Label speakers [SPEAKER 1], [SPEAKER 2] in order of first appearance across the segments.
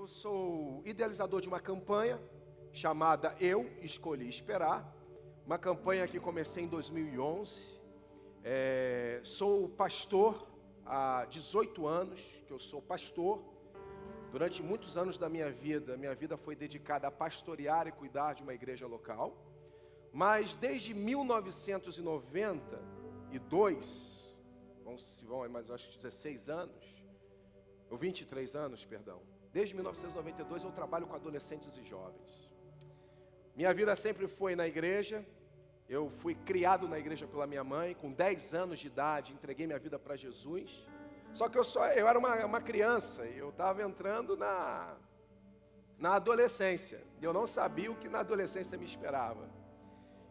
[SPEAKER 1] Eu sou idealizador de uma campanha chamada Eu Escolhi Esperar, uma campanha que comecei em 2011. Sou pastor há 18 anos, que eu sou pastor. Durante muitos anos da minha vida foi dedicada a pastorear e cuidar de uma igreja local. Mas desde 1992, vão mais acho que 16 anos, ou 23 anos, perdão. Desde 1992 eu trabalho com adolescentes e jovens. Minha vida sempre foi na igreja. Eu fui criado na igreja pela minha mãe. Com 10 anos de idade, entreguei minha vida para Jesus. Só que eu era uma criança e eu estava entrando na adolescência. E eu não sabia o que na adolescência me esperava.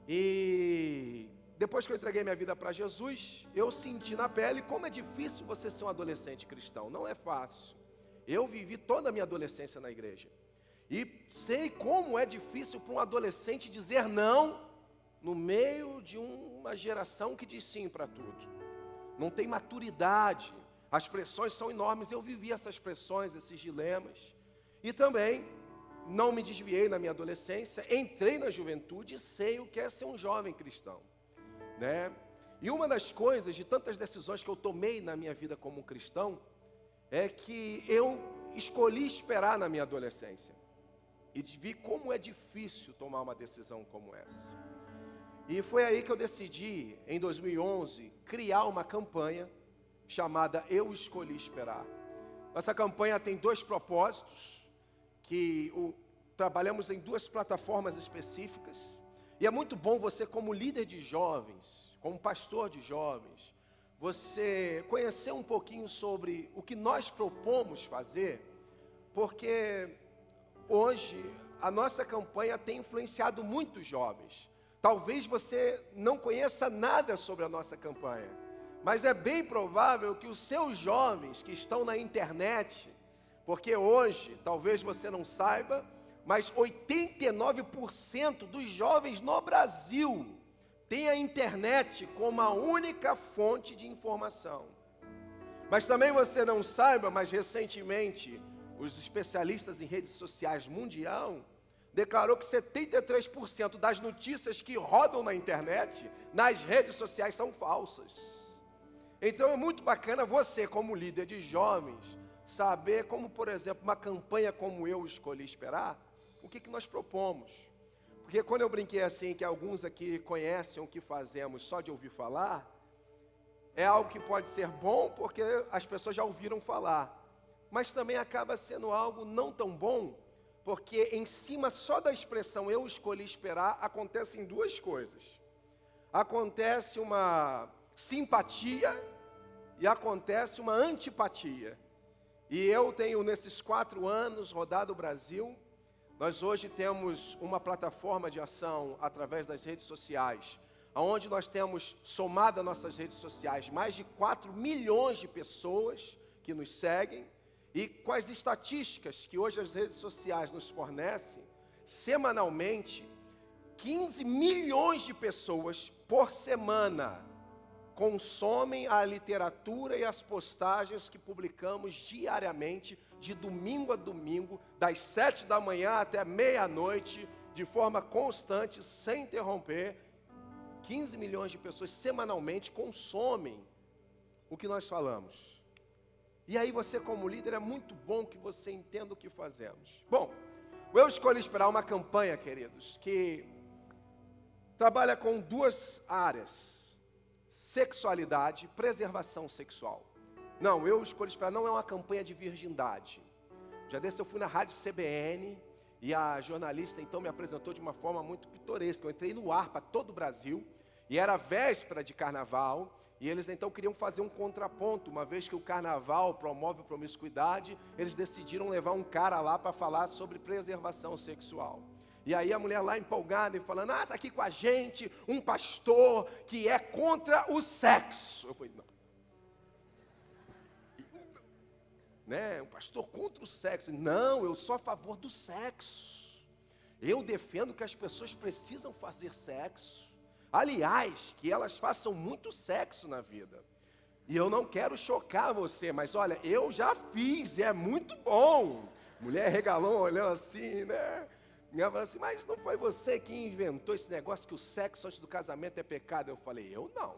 [SPEAKER 1] E depois que eu entreguei minha vida para Jesus, eu senti na pele como é difícil você ser um adolescente cristão. Não é fácil. Eu vivi toda a minha adolescência na igreja. E sei como é difícil para um adolescente dizer não no meio de uma geração que diz sim para tudo. Não tem maturidade. As pressões são enormes. Eu vivi essas pressões, esses dilemas. E também não me desviei na minha adolescência. Entrei na juventude e sei o que é ser um jovem cristão, né? E uma das coisas, de tantas decisões que eu tomei na minha vida como um cristão, é que eu escolhi esperar na minha adolescência. E vi como é difícil tomar uma decisão como essa. E foi aí que eu decidi, em 2011, criar uma campanha chamada Eu Escolhi Esperar. Essa campanha tem 2 propósitos, trabalhamos em 2 plataformas específicas. E é muito bom você, como líder de jovens, como pastor de jovens, você conhecer um pouquinho sobre o que nós propomos fazer, porque hoje a nossa campanha tem influenciado muitos jovens. Talvez você não conheça nada sobre a nossa campanha, mas é bem provável que os seus jovens que estão na internet, porque hoje, talvez você não saiba, mas 89% dos jovens no Brasil tem a internet como a única fonte de informação. Mas também você não saiba, mas recentemente os especialistas em redes sociais mundial declarou que 73% das notícias que rodam na internet, nas redes sociais, são falsas. Então é muito bacana você, como líder de jovens, saber como, por exemplo, uma campanha como Eu Escolhi Esperar, o que nós propomos. Porque quando eu brinquei assim, que alguns aqui conhecem o que fazemos só de ouvir falar, é algo que pode ser bom, porque as pessoas já ouviram falar. Mas também acaba sendo algo não tão bom, porque em cima só da expressão Eu Escolhi Esperar, acontecem 2 coisas. Acontece uma simpatia e acontece uma antipatia. E eu tenho, nesses 4 anos, rodado o Brasil. Nós hoje temos uma plataforma de ação através das redes sociais, onde nós temos, somado às nossas redes sociais, mais de 4 milhões de pessoas que nos seguem. E com as estatísticas que hoje as redes sociais nos fornecem, semanalmente, 15 milhões de pessoas por semana consomem a literatura e as postagens que publicamos diariamente, de domingo a domingo, das 7 da manhã até meia-noite, de forma constante, sem interromper. 15 milhões de pessoas semanalmente consomem o que nós falamos. E aí você, como líder, é muito bom que você entenda o que fazemos. Bom, Eu Escolhi Esperar uma campanha, queridos, que trabalha com 2 áreas: sexualidade e preservação sexual. Não, Eu Escolhi Esperar não é uma campanha de virgindade. Já desse eu fui na rádio CBN e a jornalista então me apresentou de uma forma muito pitoresca. Eu entrei no ar para todo o Brasil e era véspera de carnaval. E eles então queriam fazer um contraponto, uma vez que o carnaval promove promiscuidade, eles decidiram levar um cara lá para falar sobre preservação sexual. E aí a mulher lá empolgada e falando, tá aqui com a gente um pastor que é contra o sexo. Eu falei, não. Né, um pastor contra o sexo. Não, eu sou a favor do sexo. Eu defendo que as pessoas precisam fazer sexo. Aliás, que elas façam muito sexo na vida. E eu não quero chocar você, mas olha, eu já fiz e é muito bom. Mulher regalou, olhou assim, né? E ela falou assim, mas não foi você que inventou esse negócio que o sexo antes do casamento é pecado? Eu falei, eu não.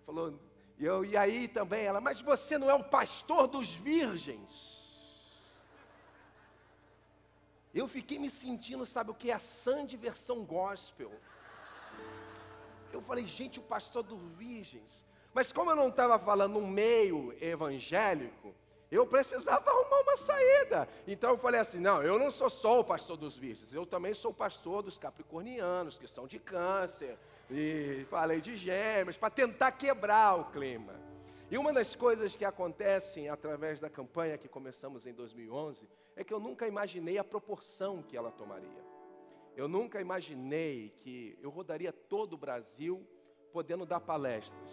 [SPEAKER 1] Falou, e aí também ela, mas você não é um pastor dos virgens? Eu fiquei me sentindo, sabe o que? A Sandy versão gospel. Eu falei, gente, o pastor dos virgens. Mas como eu não estava falando um meio evangélico, eu precisava arrumar uma saída. Então eu falei assim, não, eu não sou só o pastor dos virgens, eu também sou o pastor dos capricornianos, que são de câncer. E falei de gêmeos, para tentar quebrar o clima. E uma das coisas que acontecem através da campanha que começamos em 2011, é que eu nunca imaginei a proporção que ela tomaria. Eu nunca imaginei que eu rodaria todo o Brasil podendo dar palestras.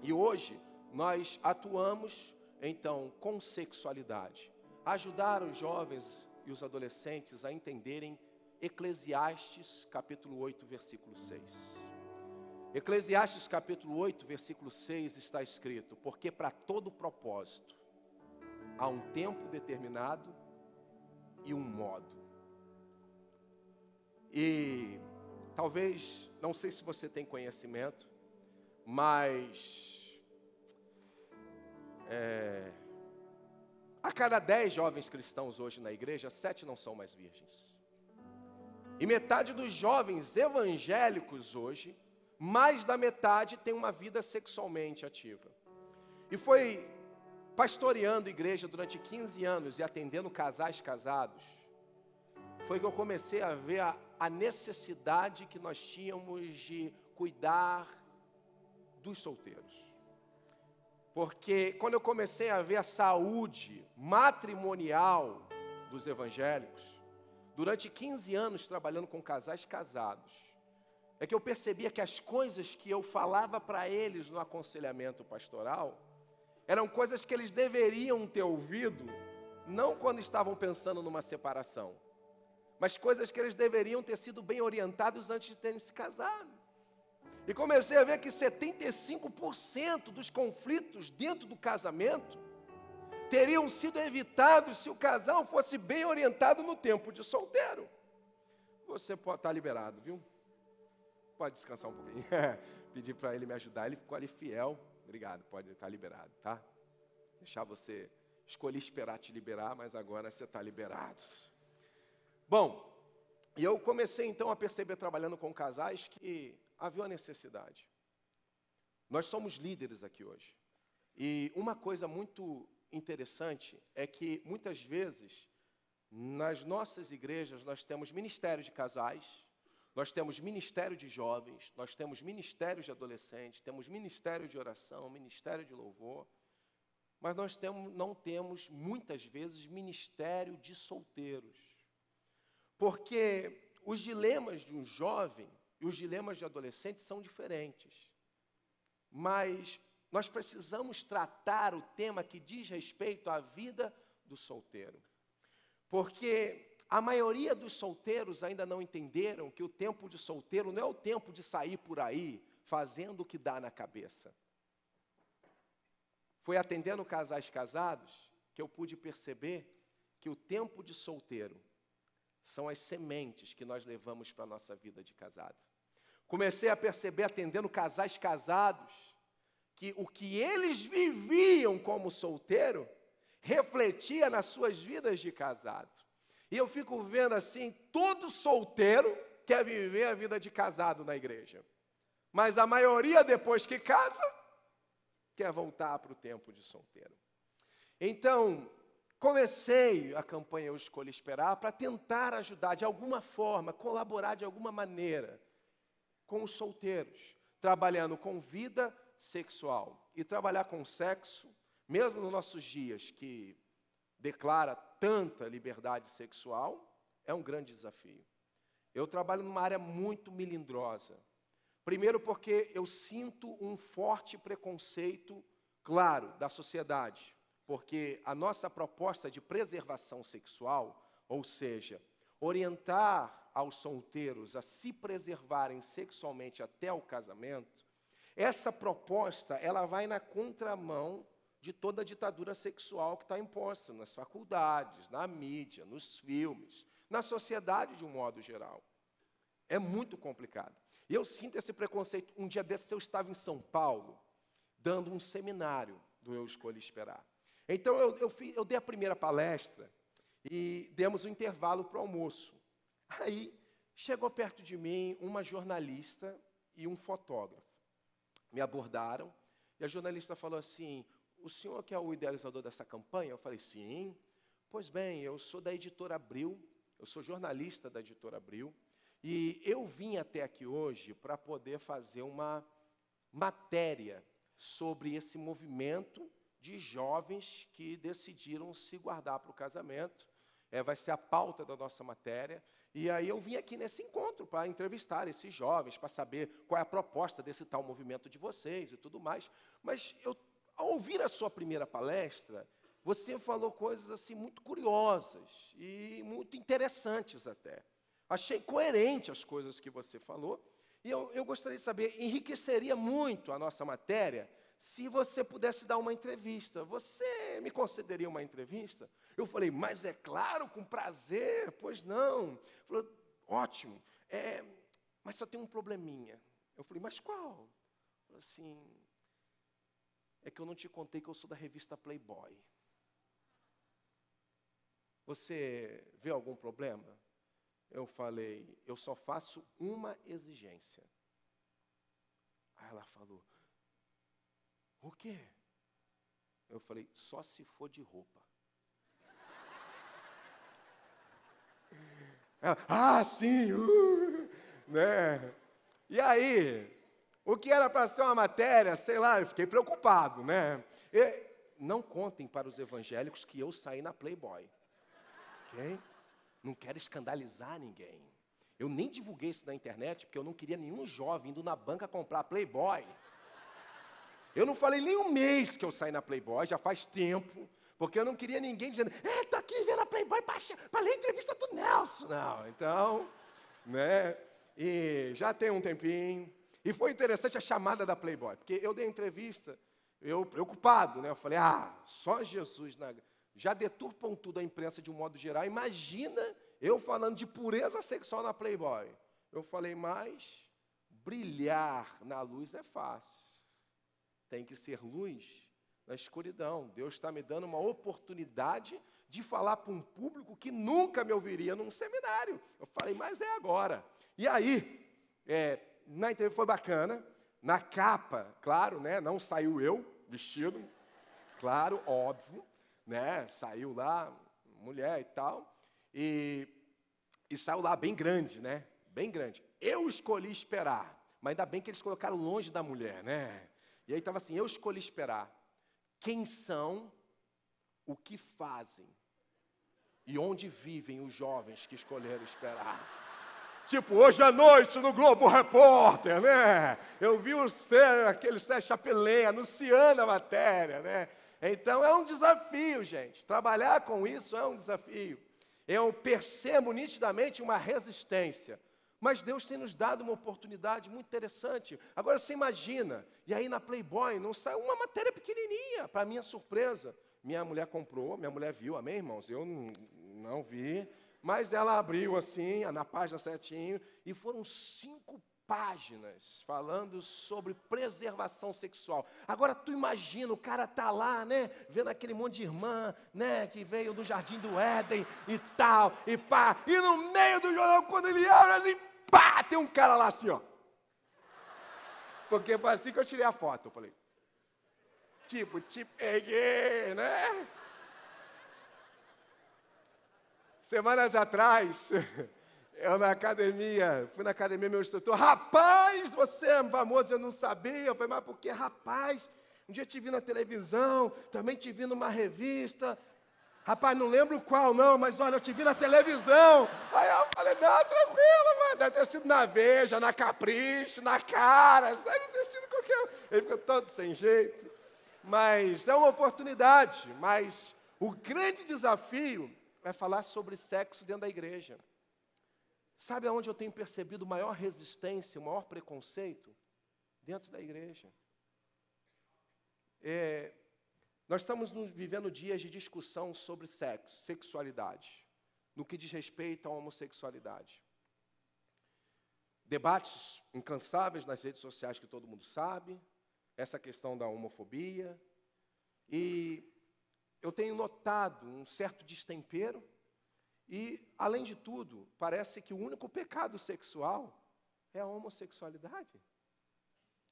[SPEAKER 1] E hoje nós atuamos, então, com sexualidade. Ajudar os jovens e os adolescentes a entenderem Eclesiastes capítulo 8, versículo 6. Eclesiastes capítulo 8, versículo 6 está escrito, porque para todo propósito há um tempo determinado e um modo. E talvez, não sei se você tem conhecimento, mas a cada 10 jovens cristãos hoje na igreja, 7 não são mais virgens. E metade dos jovens evangélicos hoje, mais da metade tem uma vida sexualmente ativa. E foi pastoreando igreja durante 15 anos e atendendo casais casados, foi que eu comecei a ver a necessidade que nós tínhamos de cuidar dos solteiros. Porque quando eu comecei a ver a saúde matrimonial dos evangélicos, durante 15 anos trabalhando com casais casados, é que eu percebia que as coisas que eu falava para eles no aconselhamento pastoral, eram coisas que eles deveriam ter ouvido, não quando estavam pensando numa separação, mas coisas que eles deveriam ter sido bem orientados antes de terem se casado. E comecei a ver que 75% dos conflitos dentro do casamento teriam sido evitados se o casal fosse bem orientado no tempo de solteiro. Você pode estar liberado, viu? Pode descansar um pouquinho. Pedi para ele me ajudar, ele ficou ali fiel. Obrigado, pode estar liberado, tá? Deixar você, escolhi esperar te liberar, mas agora você está liberado. Bom, e eu comecei então a perceber, trabalhando com casais, que havia uma necessidade. Nós somos líderes aqui hoje. E uma coisa muito interessante é que, muitas vezes, nas nossas igrejas, nós temos ministério de casais, nós temos ministério de jovens, nós temos ministério de adolescentes, temos ministério de oração, ministério de louvor, mas nós não temos, muitas vezes, ministério de solteiros. Porque os dilemas de um jovem e os dilemas de adolescente são diferentes. Mas nós precisamos tratar o tema que diz respeito à vida do solteiro. Porque a maioria dos solteiros ainda não entenderam que o tempo de solteiro não é o tempo de sair por aí fazendo o que dá na cabeça. Foi atendendo casais casados que eu pude perceber que o tempo de solteiro são as sementes que nós levamos para a nossa vida de casado. Comecei a perceber, atendendo casais casados, que o que eles viviam como solteiro, refletia nas suas vidas de casado. E eu fico vendo assim, todo solteiro quer viver a vida de casado na igreja. Mas a maioria, depois que casa, quer voltar para o tempo de solteiro. Então, comecei a campanha Eu Escolho Esperar para tentar ajudar de alguma forma, colaborar de alguma maneira com os solteiros, trabalhando com vida sexual. E trabalhar com sexo, mesmo nos nossos dias, que declara tanta liberdade sexual, é um grande desafio. Eu trabalho numa área muito melindrosa. Primeiro porque eu sinto um forte preconceito, claro, da sociedade. Porque a nossa proposta de preservação sexual, ou seja, orientar aos solteiros a se preservarem sexualmente até o casamento, essa proposta, ela vai na contramão de toda a ditadura sexual que está imposta nas faculdades, na mídia, nos filmes, na sociedade de um modo geral. É muito complicado. E eu sinto esse preconceito. Um dia desses eu estava em São Paulo, dando um seminário do Eu Escolhi Esperar. Então eu dei a primeira palestra e demos um intervalo para o almoço. Aí chegou perto de mim uma jornalista e um fotógrafo. Me abordaram e a jornalista falou assim: o senhor que é o idealizador dessa campanha? Eu falei: sim. Pois bem, eu sou da Editora Abril, eu sou jornalista da Editora Abril, e eu vim até aqui hoje para poder fazer uma matéria sobre esse movimento de jovens que decidiram se guardar para o casamento. Vai ser a pauta da nossa matéria. E aí eu vim aqui nesse encontro para entrevistar esses jovens, para saber qual é a proposta desse tal movimento de vocês e tudo mais. Mas ao ouvir a sua primeira palestra, você falou coisas assim muito curiosas e muito interessantes até. Achei coerente as coisas que você falou. E eu gostaria de saber, enriqueceria muito a nossa matéria se você pudesse dar uma entrevista. Você me concederia uma entrevista? Eu falei: mas é claro, com prazer. Pois não. Falou: ótimo. Mas só tem um probleminha. Eu falei: mas qual? Falei assim: é que eu não te contei que eu sou da revista Playboy. Você vê algum problema? Eu falei: eu só faço uma exigência. Aí ela falou: o quê? Eu falei: só se for de roupa. Ela: sim, né? E aí, o que era para ser uma matéria, sei lá, eu fiquei preocupado, né? Não contem para os evangélicos que eu saí na Playboy, ok? Não quero escandalizar ninguém. Eu nem divulguei isso na internet, porque eu não queria nenhum jovem indo na banca comprar Playboy. Eu não falei nem um mês que eu saí na Playboy, já faz tempo, porque eu não queria ninguém dizendo: estou aqui vendo a Playboy para ler a entrevista do Nelson. Não, então, né? E já tem um tempinho. E foi interessante a chamada da Playboy, porque eu dei a entrevista, eu preocupado, né? Eu falei: só Jesus já deturpam tudo a imprensa de um modo geral. Imagina eu falando de pureza sexual na Playboy. Eu falei: mas brilhar na luz é fácil. Tem que ser luz na escuridão. Deus está me dando uma oportunidade de falar para um público que nunca me ouviria num seminário. Eu falei: mas é agora. E aí, na entrevista foi bacana. Na capa, claro, né, não saiu eu vestido, claro, óbvio, né, saiu lá, mulher e tal, e saiu lá bem grande, né, bem grande. Eu escolhi esperar, mas ainda bem que eles colocaram longe da mulher, né. E aí estava assim: eu escolhi esperar. Quem são, o que fazem e onde vivem os jovens que escolheram esperar. Tipo, hoje à noite no Globo Repórter, né? Eu vi aquele Sérgio Chapelin anunciando a matéria, né? Então é um desafio, gente. Trabalhar com isso é um desafio. Eu percebo nitidamente uma resistência. Mas Deus tem nos dado uma oportunidade muito interessante. Agora você imagina, e aí na Playboy não saiu uma matéria pequenininha, para minha surpresa. Minha mulher comprou, minha mulher viu, amém, irmãos? Eu não vi, mas ela abriu assim, na página certinho, e foram 5 páginas falando sobre preservação sexual. Agora tu imagina, o cara tá lá, né, vendo aquele monte de irmã, né, que veio do Jardim do Éden e tal, e pá, e no meio do jornal, quando ele abre assim, pá, tem um cara lá assim, ó. Porque foi assim que eu tirei a foto. Eu falei: tipo, te peguei, né? Semanas atrás, eu fui na academia, meu instrutor: rapaz, você é famoso, eu não sabia. Eu falei: mas por que, rapaz? Um dia te vi na televisão, também te vi numa revista. Rapaz, não lembro qual não, mas olha, eu te vi na televisão. Aí eu falei: não, tranquilo, mano, deve ter sido na Veja, na Capricho, na Cara, deve ter sido qualquer um. Ele ficou todo sem jeito. Mas é uma oportunidade, mas o grande desafio é falar sobre sexo dentro da igreja. Sabe aonde eu tenho percebido maior resistência, o maior preconceito? Dentro da igreja. Nós estamos vivendo dias de discussão sobre sexo, sexualidade, no que diz respeito à homossexualidade. Debates incansáveis nas redes sociais que todo mundo sabe, essa questão da homofobia, e eu tenho notado um certo destempero, e, além de tudo, parece que o único pecado sexual é a homossexualidade.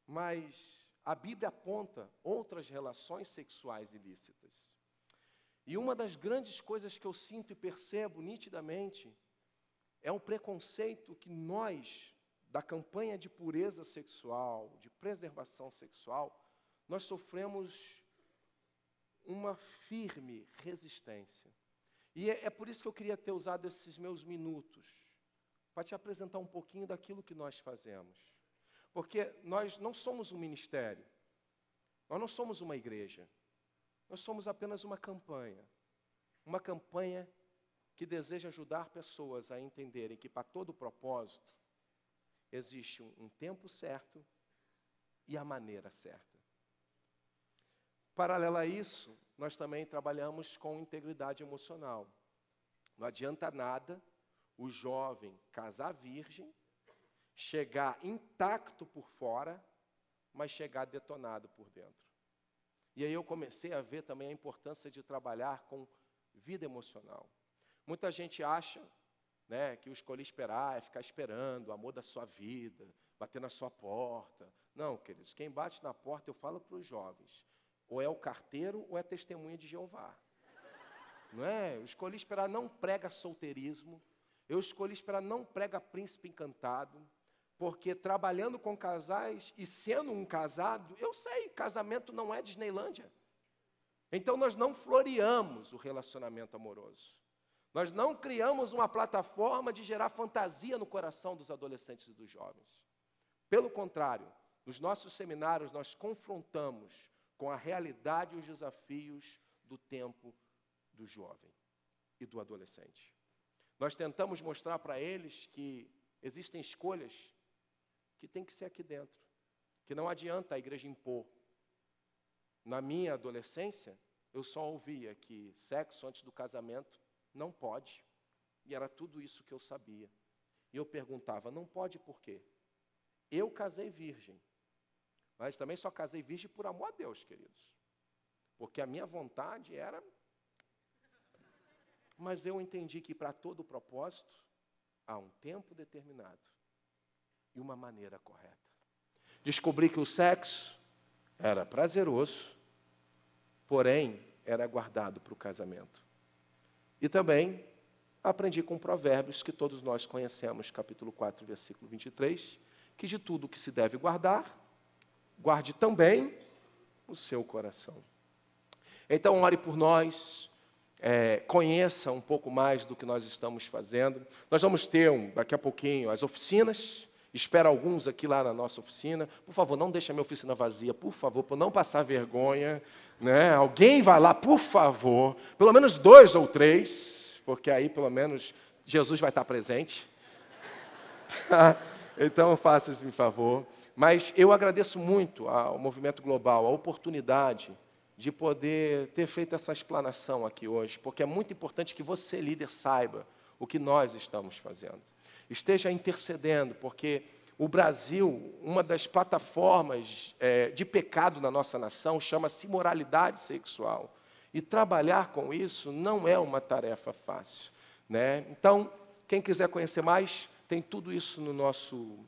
[SPEAKER 1] Mas a Bíblia aponta outras relações sexuais ilícitas. E uma das grandes coisas que eu sinto e percebo nitidamente é o preconceito que nós, da campanha de pureza sexual, de preservação sexual, nós sofremos uma firme resistência. E é por isso que eu queria ter usado esses meus minutos, para te apresentar um pouquinho daquilo que nós fazemos. Porque nós não somos um ministério, nós não somos uma igreja, nós somos apenas uma campanha que deseja ajudar pessoas a entenderem que para todo propósito existe um tempo certo e a maneira certa. Paralelo a isso, nós também trabalhamos com integridade emocional. Não adianta nada o jovem casar virgem, chegar intacto por fora, mas chegar detonado por dentro. E aí eu comecei a ver também a importância de trabalhar com vida emocional. Muita gente acha, né, que o escolher esperar é ficar esperando o amor da sua vida, bater na sua porta. Não, queridos, quem bate na porta, eu falo para os jovens, ou é o carteiro ou é testemunha de Jeová. Não é? Eu escolhi esperar não prega solteirismo, eu escolhi esperar não prega príncipe encantado, porque trabalhando com casais e sendo um casado, eu sei, casamento não é Disneylândia. Então nós não floreamos o relacionamento amoroso. Nós não criamos uma plataforma de gerar fantasia no coração dos adolescentes e dos jovens. Pelo contrário, nos nossos seminários nós confrontamos com a realidade e os desafios do tempo do jovem e do adolescente. Nós tentamos mostrar para eles que existem escolhas que tem que ser aqui dentro, que não adianta a igreja impor. Na minha adolescência, eu só ouvia que sexo antes do casamento não pode, e era tudo isso que eu sabia. E eu perguntava, não pode por quê? Eu casei virgem, mas também só casei virgem por amor a Deus, queridos, porque a minha vontade era... Mas eu entendi que para todo propósito, há um tempo determinado e uma maneira correta. Descobri que o sexo era prazeroso, porém era guardado para o casamento. E também aprendi com Provérbios, que todos nós conhecemos, capítulo 4, versículo 23, que de tudo que se deve guardar, guarde também o seu coração. Então, ore por nós, conheça um pouco mais do que nós estamos fazendo. Nós vamos ter, daqui a pouquinho, as oficinas. Espera alguns aqui lá na nossa oficina. Por favor, não deixe a minha oficina vazia, por favor, para não passar vergonha. Né? Alguém vai lá, por favor. Pelo menos 2 ou 3, porque aí, pelo menos, Jesus vai estar presente. Então, faça isso, por favor. Mas eu agradeço muito ao Movimento Global, a oportunidade de poder ter feito essa explanação aqui hoje, porque é muito importante que você, líder, saiba o que nós estamos fazendo. Esteja intercedendo, porque o Brasil, uma das plataformas de pecado na nossa nação, chama-se imoralidade sexual. E trabalhar com isso não é uma tarefa fácil. Né? Então, quem quiser conhecer mais, tem tudo isso no nosso,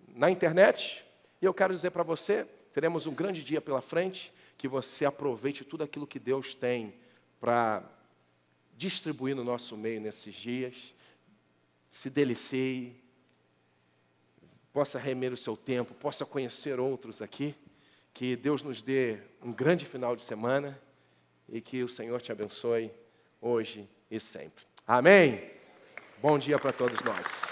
[SPEAKER 1] na internet. E eu quero dizer para você, teremos um grande dia pela frente, que você aproveite tudo aquilo que Deus tem para distribuir no nosso meio nesses dias. Se delicie, possa remer o seu tempo, possa conhecer outros aqui, que Deus nos dê um grande final de semana e que o Senhor te abençoe hoje e sempre. Amém? Bom dia para todos nós.